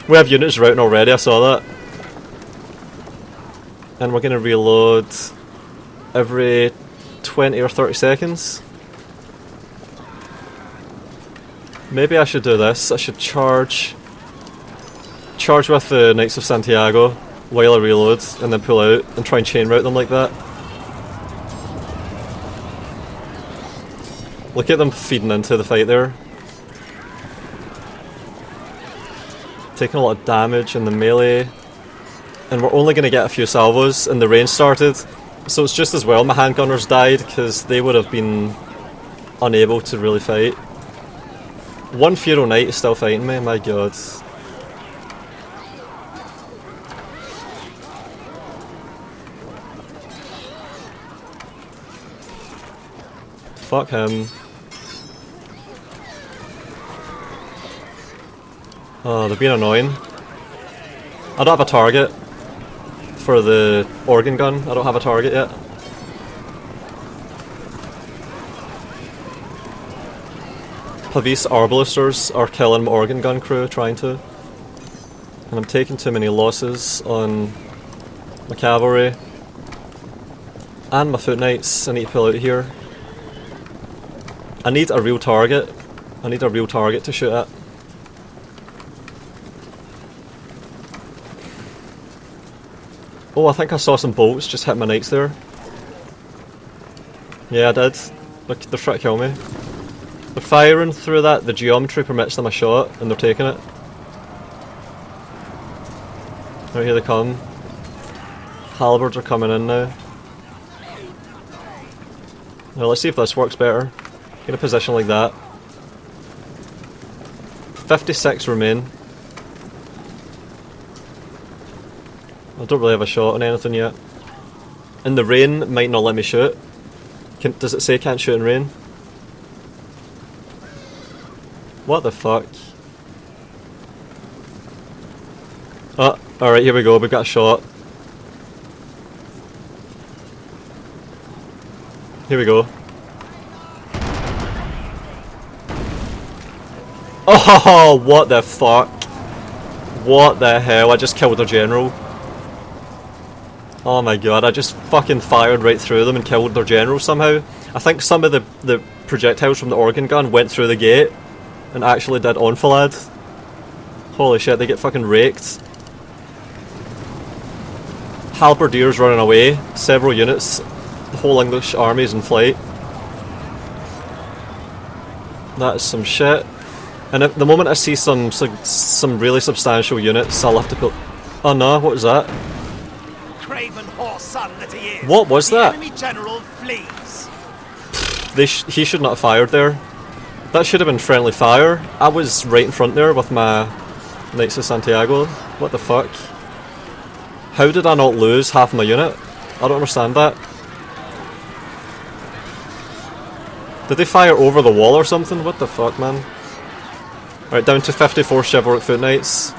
We have units routing already, I saw that. And we're going to reload every 20 or 30 seconds. Maybe I should do this. I should charge with the Knights of Santiago while I reload and then pull out and try and chain route them like that. Look at them feeding into the fight there. Taking a lot of damage in the melee. And we're only going to get a few salvos, and the rain started. So it's just as well my handgunners died, because they would have been unable to really fight. One Furo Knight is still fighting me, my god. Fuck him. Oh, they're being annoying. I don't have a target for the organ gun. I don't have a target yet. Pavis arbalisters are killing my organ gun crew, trying to. And I'm taking too many losses on my cavalry. And my foot knights. I need to pull out of here. I need a real target. I need a real target to shoot at. Oh, I think I saw some bolts just hit my knights there. Yeah, I did. Look, they're trying to kill me. They're firing through that. The geometry permits them a shot, and they're taking it. Right, here they come. Halberds are coming in now. Well, let's see if this works better. Get a position like that. 56 remain. I don't really have a shot on anything yet. And the rain might not let me shoot. Does it say can't shoot in rain? What the fuck? Oh, alright, here we go, we've got a shot. Here we go. Oh, what the fuck? What the hell? I just killed their general. Oh my god, I just fucking fired right through them and killed their general somehow. I think some of the projectiles from the organ gun went through the gate and actually did enfilade. Holy shit, they get fucking raked. Halberdiers running away, several units, the whole English army is in flight. That is some shit. And at the moment I see some really substantial units, I'll have to put... Oh no, what was that? Craven horse son that he is. What was that? The enemy general flees. He should not have fired there. That should have been friendly fire. I was right in front there with my Knights of Santiago. What the fuck? How did I not lose half my unit? I don't understand that. Did they fire over the wall or something? What the fuck, man? Right, down to 54 chivalric foot knights.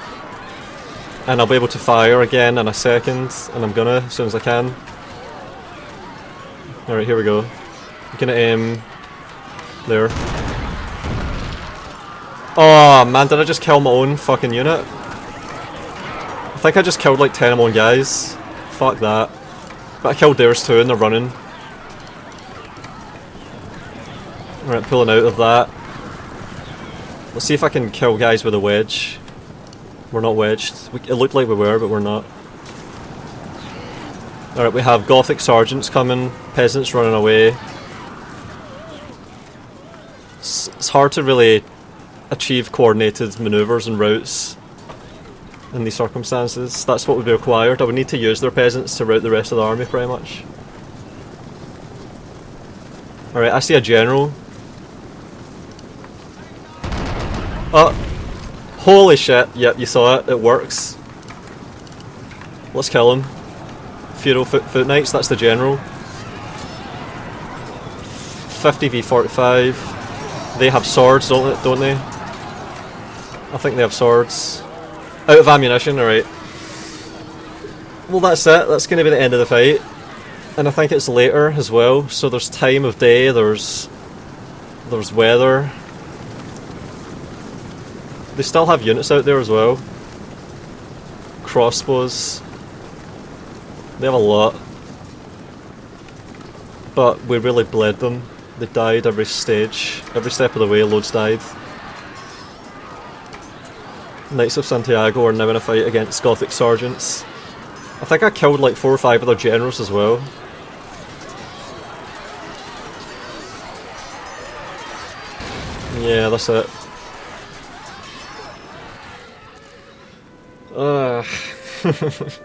And I'll be able to fire again in a second, and I'm gonna, as soon as I can. Alright, here we go. I'm gonna aim there. Oh man, did I just kill my own fucking unit? I think I just killed like 10 of my own guys. Fuck that. But I killed theirs too, and they're running. Alright, pulling out of that. Let's see if I can kill guys with a wedge. We're not wedged. It looked like we were, but we're not. Alright, we have Gothic sergeants coming, peasants running away. It's hard to really achieve coordinated manoeuvres and routes in these circumstances. That's what would be required. I would need to use their peasants to route the rest of the army, pretty much. Alright, I see a general. Oh! Holy shit, yep, you saw it, it works. Let's kill him. Feudal foot knights, that's the general. 50 v 45. They have swords, don't they? I think they have swords. Out of ammunition, alright. Well, that's it. That's going to be the end of the fight. And I think it's later as well, so there's time of day, there's weather. They still have units out there as well. Crossbows. They have a lot. But we really bled them. They died every stage. Every step of the way, loads died. Knights of Santiago are now in a fight against Gothic sergeants. I think I killed like 4 or 5 of their generals as well. Yeah, that's it.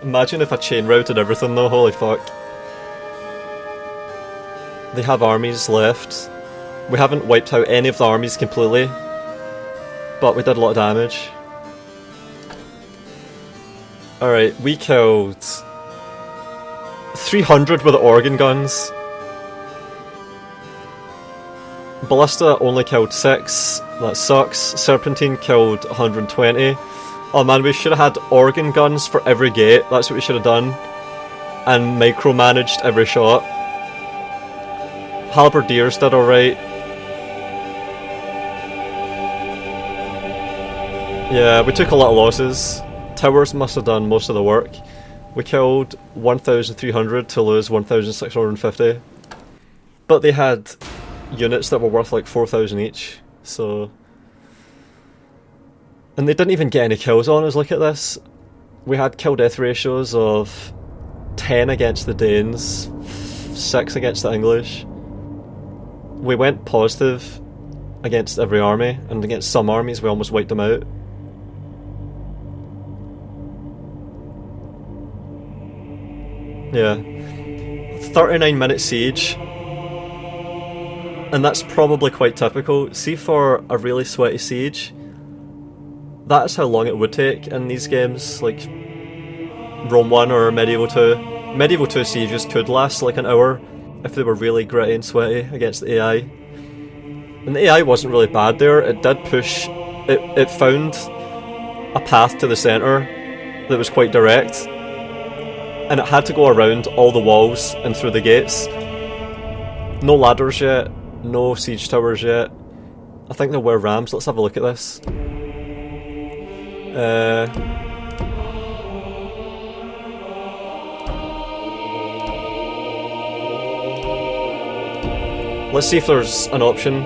Imagine if I chain routed everything though, holy fuck. They have armies left. We haven't wiped out any of the armies completely, but we did a lot of damage. Alright, we killed 300 with the organ guns. Ballista only killed 6, that sucks. Serpentine killed 120. Oh man, we should have had organ guns for every gate, that's what we should have done. And micromanaged every shot. Halberdiers did alright. Yeah, we took a lot of losses. Towers must have done most of the work. We killed 1,300 to lose 1,650. But they had units that were worth like 4,000 each, so... And they didn't even get any kills on us, look at this. We had kill-death ratios of 10 against the Danes, 6 against the English. We went positive against every army, and against some armies we almost wiped them out. Yeah. 39-minute siege. And that's probably quite typical. See, for a really sweaty siege, that's how long it would take in these games, like Rome 1 or Medieval 2. Medieval 2 sieges could last like an hour if they were really gritty and sweaty against the AI. And the AI wasn't really bad there, it did push, it found a path to the centre that was quite direct. And it had to go around all the walls and through the gates. No ladders yet, no siege towers yet. I think there were rams, let's have a look at this. Let's see if there's an option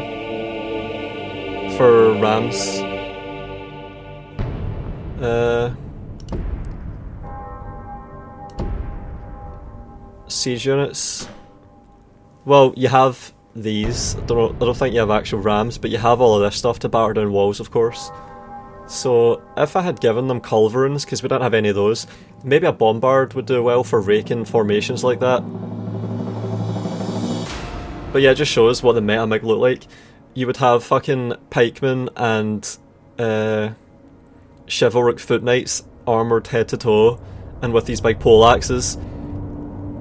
for rams. Siege units. Well, you have these. I don't think you have actual rams, but you have all of this stuff to batter down walls, of course. So, if I had given them culverins, because we don't have any of those, maybe a bombard would do well for raking formations like that. But yeah, it just shows what the meta might look like. You would have fucking pikemen and chivalric foot knights armoured head to toe, and with these big pole axes,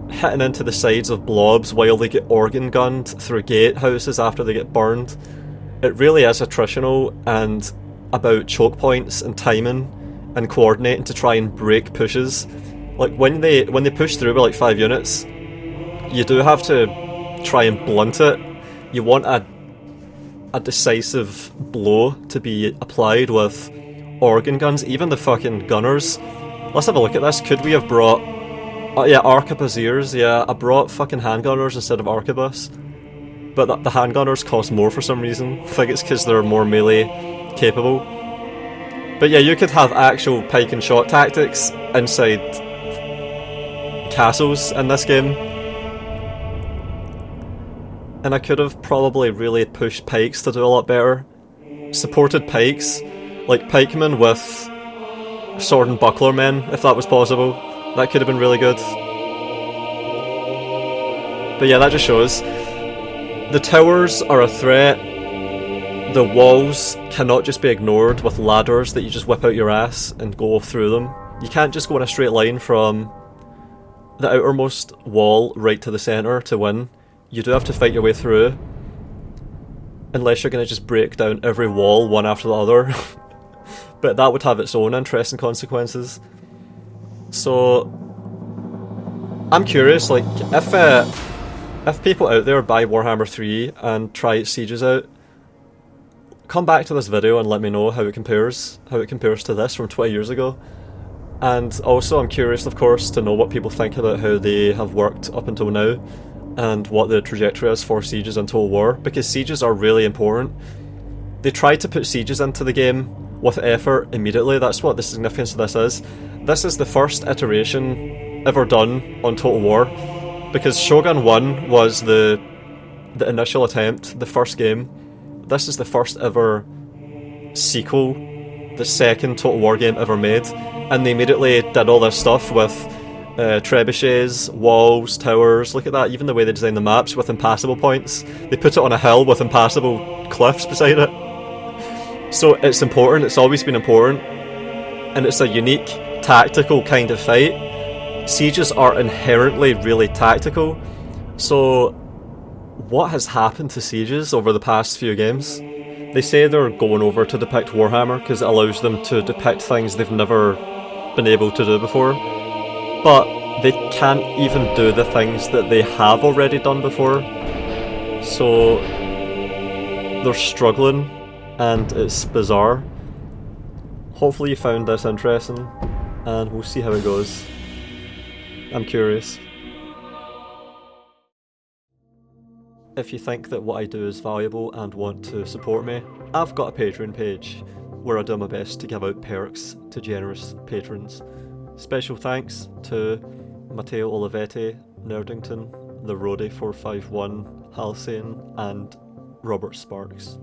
hitting into the sides of blobs while they get organ gunned through gatehouses after they get burned. It really is attritional and about choke points and timing and coordinating to try and break pushes. Like when they push through with like 5 units, you do have to try and blunt it. You want a decisive blow to be applied with organ guns, even the fucking gunners. Let's have a look at this. Could we have brought... Oh yeah, arquebusiers, yeah. I brought fucking handgunners instead of arquebus. But the handgunners cost more for some reason. I think it's because they're more melee capable. But yeah, you could have actual pike and shot tactics inside castles in this game. And I could have probably really pushed pikes to do a lot better. Supported pikes, like pikemen with sword and buckler men, if that was possible. That could have been really good. But yeah, that just shows. The towers are a threat. The walls cannot just be ignored with ladders that you just whip out your ass and go through them. You can't just go in a straight line from the outermost wall right to the centre to win. You do have to fight your way through. Unless you're going to just break down every wall one after the other. But that would have its own interesting consequences. So I'm curious, like, if people out there buy Warhammer 3 and try Sieges out, come back to this video and let me know how it compares to this from 20 years ago. And also I'm curious, of course, to know what people think about how they have worked up until now, and what the trajectory is for Sieges in Total War, because Sieges are really important. They tried to put Sieges into the game with effort immediately. That's what the significance of this is. This is the first iteration ever done on Total War, because Shogun 1 was the initial attempt, the first game. This is the first ever sequel, the second Total War game ever made, and they immediately did all this stuff with trebuchets, walls, towers. Look at that, even the way they designed the maps with impassable points. They put it on a hill with impassable cliffs beside it. So it's important, it's always been important, and it's a unique, tactical kind of fight. Sieges are inherently really tactical, so what has happened to Sieges over the past few games? They say they're going over to depict Warhammer because it allows them to depict things they've never been able to do before. But they can't even do the things that they have already done before. So they're struggling, and it's bizarre. Hopefully you found this interesting, and we'll see how it goes. I'm curious. If you think that what I do is valuable and want to support me, I've got a Patreon page where I do my best to give out perks to generous patrons. Special thanks to Matteo Olivetti, Nerdington, the Roadie451, Halcyon, and Robert Sparks.